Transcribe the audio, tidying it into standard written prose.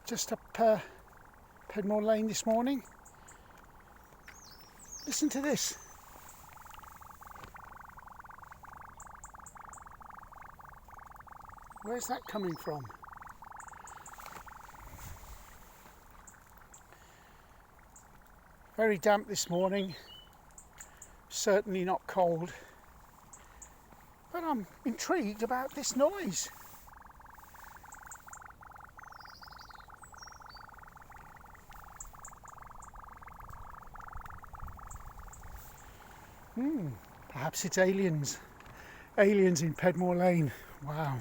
just up Pedmore Lane this morning. Listen to this. Where's that coming from? Very damp this morning, certainly not cold, but I'm intrigued about this noise. Perhaps it's aliens. Aliens in Pedmore Lane. Wow.